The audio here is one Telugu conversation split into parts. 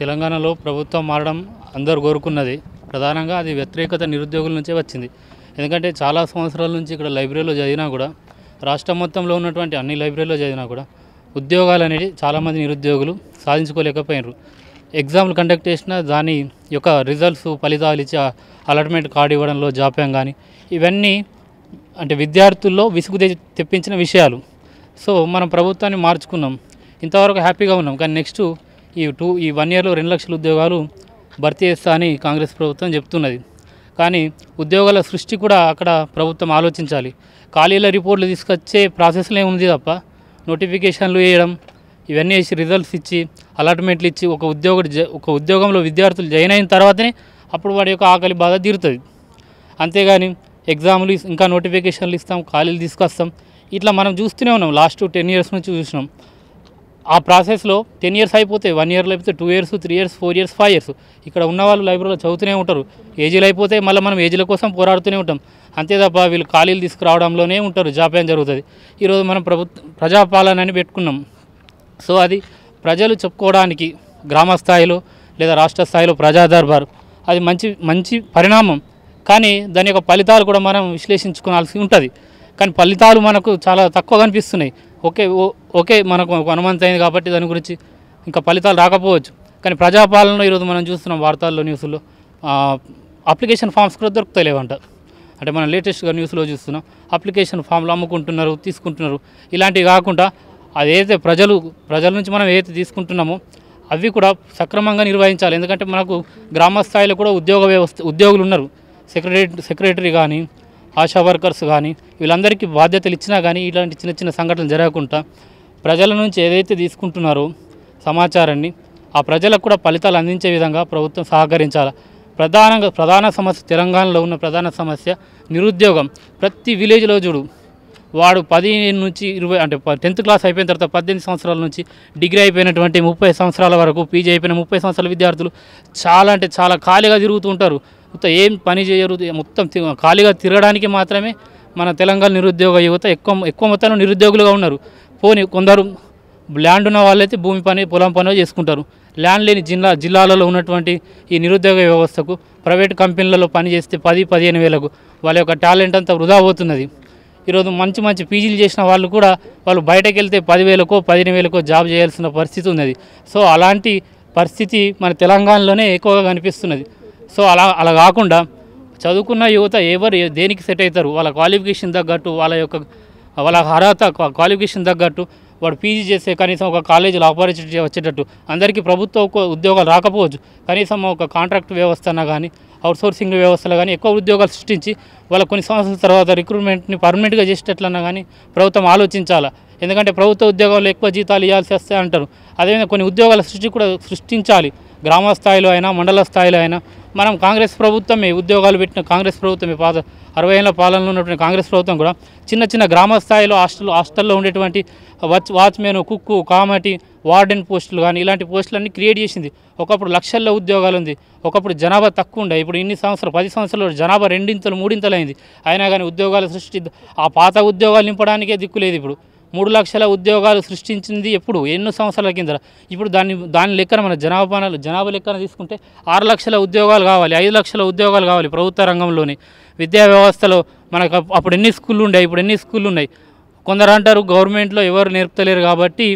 తెలంగాణలో ప్రభుత్వం మారడం అందరూ కోరుకున్నది. ప్రధానంగా అది వ్యతిరేకత నిరుద్యోగుల నుంచే వచ్చింది. ఎందుకంటే చాలా సంవత్సరాల నుంచి ఇక్కడ లైబ్రరీలో చదివినా కూడా, రాష్ట్రం మొత్తంలో ఉన్నటువంటి అన్ని లైబ్రరీలో చదివినా కూడా ఉద్యోగాలు అనేది చాలామంది నిరుద్యోగులు సాధించుకోలేకపోయినారు. ఎగ్జామ్లు కండక్ట్ చేసిన దాని యొక్క రిజల్ట్స్ ఫలితాలు ఇచ్చి అలాట్మెంట్ కార్డు ఇవ్వడంలో జాప్యం కానీ, ఇవన్నీ అంటే విద్యార్థుల్లో విసుగు తెప్పించిన విషయాలు. సో మనం ప్రభుత్వాన్ని మార్చుకున్నాం, ఇంతవరకు హ్యాపీగా ఉన్నాం. కానీ నెక్స్ట్ ఈ 1 ఇయర్లో 2 లక్షల ఉద్యోగాలు భర్తీ చేస్తా అని కాంగ్రెస్ ప్రభుత్వం చెప్తున్నది. కానీ ఉద్యోగాల సృష్టి కూడా అక్కడ ప్రభుత్వం ఆలోచించాలి. ఖాళీల రిపోర్ట్లు తీసుకొచ్చే ప్రాసెస్లో ఉంది తప్ప నోటిఫికేషన్లు వేయడం, ఇవన్నీ వేసి రిజల్ట్స్ ఇచ్చి అలాట్మెంట్లు ఇచ్చి ఒక ఉద్యోగంలో విద్యార్థులు జాయిన్ అయిన తర్వాతనే అప్పుడు వాడి యొక్క ఆకలి బాధ తీరుతుంది. అంతేగాని ఎగ్జామ్లు ఇంకా నోటిఫికేషన్లు ఇస్తాం, ఖాళీలు తీసుకొస్తాం, ఇట్లా మనం చూస్తూనే ఉన్నాం. లాస్ట్ 10 ఇయర్స్ నుంచి చూసినాం. ఆ ప్రాసెస్లో 10 ఇయర్స్ అయిపోతాయి, 1 ఇయర్లో అయిపోతే 2 ఇయర్స్, 3 ఇయర్స్, 4 ఇయర్స్, 5 ఇయర్స్. ఇక్కడ ఉన్న వాళ్ళు లైబ్రరీలో చదువుతూనే ఉంటారు. ఏజీలు అయిపోతే మళ్ళీ మనం ఏజీల కోసం పోరాడుతూనే ఉంటాం. అంతే తప్ప వీళ్ళు ఖాళీలు తీసుకురావడంలోనే ఉంటారు, జాప్యం జరుగుతుంది. ఈరోజు మనం ప్రజాపాలన అని పెట్టుకున్నాం. సో అది ప్రజలు చెప్పుకోవడానికి గ్రామ స్థాయిలో లేదా రాష్ట్ర స్థాయిలో ప్రజా దర్బారు, అది మంచి పరిణామం. కానీ దాని యొక్క ఫలితాలు కూడా మనం విశ్లేషించుకోవాల్సి ఉంటుంది. కానీ ఫలితాలు మనకు చాలా తక్కువ కనిపిస్తున్నాయి. ఓకే మనకు అనుమంతి అయింది కాబట్టి దాని గురించి ఇంకా ఫలితాలు రాకపోవచ్చు. కానీ ప్రజాపాలనలో ఈరోజు మనం చూస్తున్నాం, వార్తల్లో న్యూస్లో అప్లికేషన్ ఫామ్స్ కూడా దొరుకుతలేవంట. అంటే మనం లేటెస్ట్గా న్యూస్లో చూస్తున్నాం, అప్లికేషన్ ఫామ్లు అమ్ముకుంటున్నారు, తీసుకుంటున్నారు. ఇలాంటివి కాకుండా అదైతే ప్రజల నుంచి మనం ఏదైతే తీసుకుంటున్నామో అవి కూడా సక్రమంగా నిర్వహించాలి. ఎందుకంటే మనకు గ్రామ స్థాయిలో కూడా ఉద్యోగులు ఉన్నారు. సెక్రటరీ కానీ, ఆశా వర్కర్స్ కానీ, వీళ్ళందరికీ బాధ్యతలు ఇచ్చినా కానీ ఇలాంటి చిన్న చిన్న సంఘటనలు జరగకుండా ప్రజల నుంచి ఏదైతే తీసుకుంటున్నారో సమాచారాన్ని ఆ ప్రజలకు కూడా ఫలితాలు అందించే విధంగా ప్రభుత్వం సహకరించాలి. ప్రధాన సమస్య తెలంగాణలో ఉన్న ప్రధాన సమస్య నిరుద్యోగం. ప్రతి విలేజ్లో చూడు, వాడు 10 నుంచి 20 అంటే 10th క్లాస్ అయిపోయిన తర్వాత 18 సంవత్సరాల నుంచి డిగ్రీ అయిపోయినటువంటి 30 సంవత్సరాల వరకు, పీజీ అయిపోయిన 30 సంవత్సరాల విద్యార్థులు చాలా ఖాళీగా తిరుగుతూ ఉంటారు. మొత్తం ఏం పని చేయరు, మొత్తం ఖాళీగా తిరగడానికి మాత్రమే మన తెలంగాణ నిరుద్యోగ యువత ఎక్కువ మొత్తంలో నిరుద్యోగులుగా ఉన్నారు. కొందరు ల్యాండ్ ఉన్న వాళ్ళైతే భూమి పని, పొలం పని చేసుకుంటారు. ల్యాండ్ లేని జిల్లాలలో ఉన్నటువంటి ఈ నిరుద్యోగ వ్యవస్థకు ప్రైవేట్ కంపెనీలలో పనిచేస్తే 10-15 వేలకు వాళ్ళ యొక్క టాలెంట్ అంతా వృధా అవుతున్నది. ఈరోజు మంచి పీజీలు చేసిన వాళ్ళు బయటకు వెళ్తే 10,000కో 15,000కో జాబ్ చేయాల్సిన పరిస్థితి ఉన్నది. సో అలాంటి పరిస్థితి మన తెలంగాణలోనే ఎక్కువగా కనిపిస్తున్నది. సో అలా కాకుండా చదువుకున్న యువత దేనికి సెట్ అవుతారు, వాళ్ళ క్వాలిఫికేషన్ తగ్గట్టు, వాళ్ళ అర్హత క్వాలిఫికేషన్ తగ్గట్టు వాడు పీజీ చేస్తే కనీసం ఒక కాలేజీలో ఆపర్చునిటీ వచ్చేటట్టు, అందరికీ ప్రభుత్వ ఉద్యోగాలు రాకపోవచ్చు, కనీసం ఒక కాంట్రాక్ట్ వ్యవస్థన కానీ, అవుట్సోర్సింగ్ వ్యవస్థలో కానీ ఎక్కువ ఉద్యోగాలు సృష్టించి వాళ్ళ కొన్ని సంవత్సరాల తర్వాత రిక్రూట్మెంట్ని పర్మనెంట్గా చేసేటట్లన్నా కానీ ప్రభుత్వం ఆలోచించాలి. ఎందుకంటే ప్రభుత్వ ఉద్యోగాల్లో ఎక్కువ జీతాలు ఇవ్వాల్సి వస్తాయి అంటారు. అదేవిధంగా కొన్ని ఉద్యోగాల సృష్టించాలి. గ్రామ స్థాయిలో అయినా, మండల స్థాయిలో అయినా. మనం కాంగ్రెస్ ప్రభుత్వమే ఉద్యోగాలు పెట్టిన కాంగ్రెస్ ప్రభుత్వమే 60 ఏళ్ళ పాలనలో ఉన్నటువంటి కాంగ్రెస్ ప్రభుత్వం కూడా చిన్న గ్రామ స్థాయిలో హాస్టల్లో ఉండేటువంటి వాచ్మెన్, కుక్కు, కామటి, వార్డెన్ పోస్టులు కానీ ఇలాంటి పోస్టులన్నీ క్రియేట్ చేసింది. ఒకప్పుడు లక్షల్లో ఉద్యోగాలు ఉంది. ఒకప్పుడు జనాభా తక్కువ ఉండే, ఇప్పుడు 10 సంవత్సరాలు జనాభా 2 3 అయింది. అయినా కానీ ఉద్యోగాలు ఆ పాత ఉద్యోగాలు నింపడానికే దిక్కులేదు. ఇప్పుడు 3 లక్షల ఉద్యోగాలు సృష్టించింది ఎప్పుడు, ఎన్నో సంవత్సరాల కింద. ఇప్పుడు దాని లెక్కన మన జనాభా లెక్కన తీసుకుంటే 6 లక్షల ఉద్యోగాలు కావాలి, 5 లక్షల ఉద్యోగాలు కావాలి ప్రభుత్వ రంగంలోనే. విద్యా వ్యవస్థలో మనకు అప్పుడు ఎన్ని స్కూళ్ళు ఉండే, ఇప్పుడు ఎన్ని స్కూళ్ళు ఉన్నాయి. కొందరు అంటారు గవర్నమెంట్లో ఎవరు నేర్పుతలేరు కాబట్టి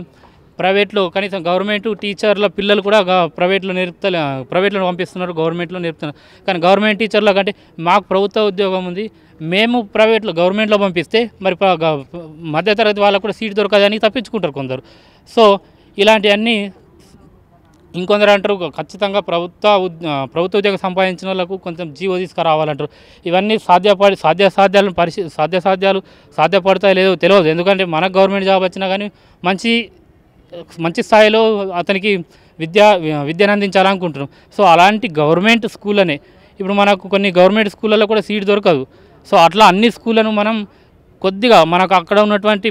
ప్రైవేట్లో, కనీసం గవర్నమెంట్ టీచర్ల పిల్లలు కూడా ప్రైవేట్లో పంపిస్తున్నారు, గవర్నమెంట్లో నేర్పుతున్నారు. కానీ గవర్నమెంట్ టీచర్ల కంటే మాకు ప్రభుత్వ ఉద్యోగం ఉంది, మేము గవర్నమెంట్లో పంపిస్తే మరి మధ్యతరగతి వాళ్ళకు కూడా సీట్ దొరకదని తప్పించుకుంటారు కొందరు. సో ఇలాంటివన్నీ ఇంకొందరు అంటారు ఖచ్చితంగా ప్రభుత్వ ఉద్యోగం సంపాదించిన వాళ్ళకు కొంచెం జీవో తీసుకురావాలంటారు. ఇవన్నీ సాధ్యపడతాయో లేదో తెలియదు. ఎందుకంటే మనకు గవర్నమెంట్ జాబ్ వచ్చినా కానీ మంచి స్థాయిలో అతనికి విద్యను అందించాలనుకుంటున్నాం. సో అలాంటి గవర్నమెంట్ స్కూళ్ళనే ఇప్పుడు మనకు కొన్ని గవర్నమెంట్ స్కూళ్ళలో కూడా సీట్ దొరకదు. సో అట్లా అన్ని స్కూళ్ళను మనం కొద్దిగా మనకు అక్కడ ఉన్నటువంటి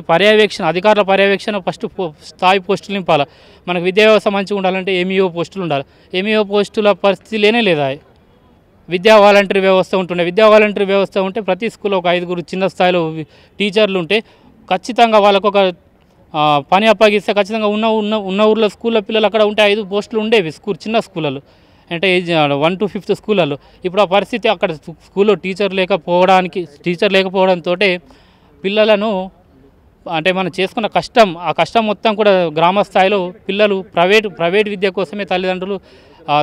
అధికారుల పర్యవేక్షణ ఫస్ట్ స్థాయి పోస్టులు నింపాలి. మనకు విద్యా వ్యవస్థ మంచిగా ఉండాలంటే ఎంఈఓ పోస్టులు ఉండాలి. ఎంఈఓ పోస్టుల పరిస్థితి లేదా. విద్యా వాలంటరీ వ్యవస్థ ఉంటుండే. విద్యా వాలంటరీ వ్యవస్థ ఉంటే ప్రతి స్కూల్లో ఒక 5 చిన్న స్థాయిలో టీచర్లు ఉంటే ఖచ్చితంగా వాళ్ళకు ఒక పని అప్పగిస్తే ఖచ్చితంగా ఉన్న ఉన్న ఉన్న ఊర్లో స్కూల్లో పిల్లలు అక్కడ ఉంటే 5 పోస్టులు ఉండేవి చిన్న స్కూళ్ళలో, అంటే 1 to 5th స్కూళ్ళలో. ఇప్పుడు ఆ పరిస్థితి అక్కడ స్కూల్లో టీచర్ లేకపోవడంతో పిల్లలను అంటే మనం చేసుకున్న కష్టం, ఆ కష్టం మొత్తం కూడా గ్రామ స్థాయిలో పిల్లలు ప్రైవేట్ విద్య కోసమే తల్లిదండ్రులు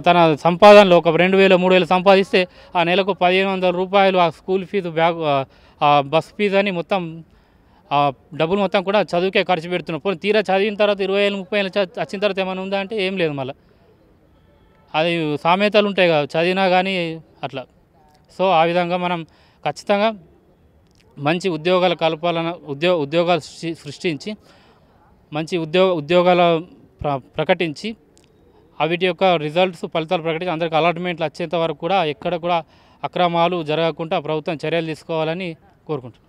తన సంపాదనలో ఒక 2000 3000 సంపాదిస్తే ఆ నెలకు 1500 రూపాయలు ఆ స్కూల్ ఫీజు, బస్ ఫీజు అని మొత్తం డబ్బులు మొత్తం కూడా చదువుకే ఖర్చు పెడుతున్నాం. పోనీ తీరా చదివిన తర్వాత 20,000 30,000 వచ్చిన తర్వాత ఏమైనా ఉందా అంటే ఏం లేదు. మళ్ళీ అది సామెతలు ఉంటాయి కదా, చదివినా కానీ అట్లా. సో ఆ విధంగా మనం ఖచ్చితంగా మంచి ఉద్యోగాల కల్పాలన ఉద్యోగాలు సృష్టించి మంచి ఉద్యోగాల ప్రకటించి వీటి యొక్క ఫలితాలు ప్రకటించి అందరికి అలాట్మెంట్లు వచ్చేంత వరకు కూడా ఎక్కడ కూడా అక్రమాలు జరగకుండా ప్రభుత్వం చర్యలు తీసుకోవాలని కోరుకుంటున్నాను.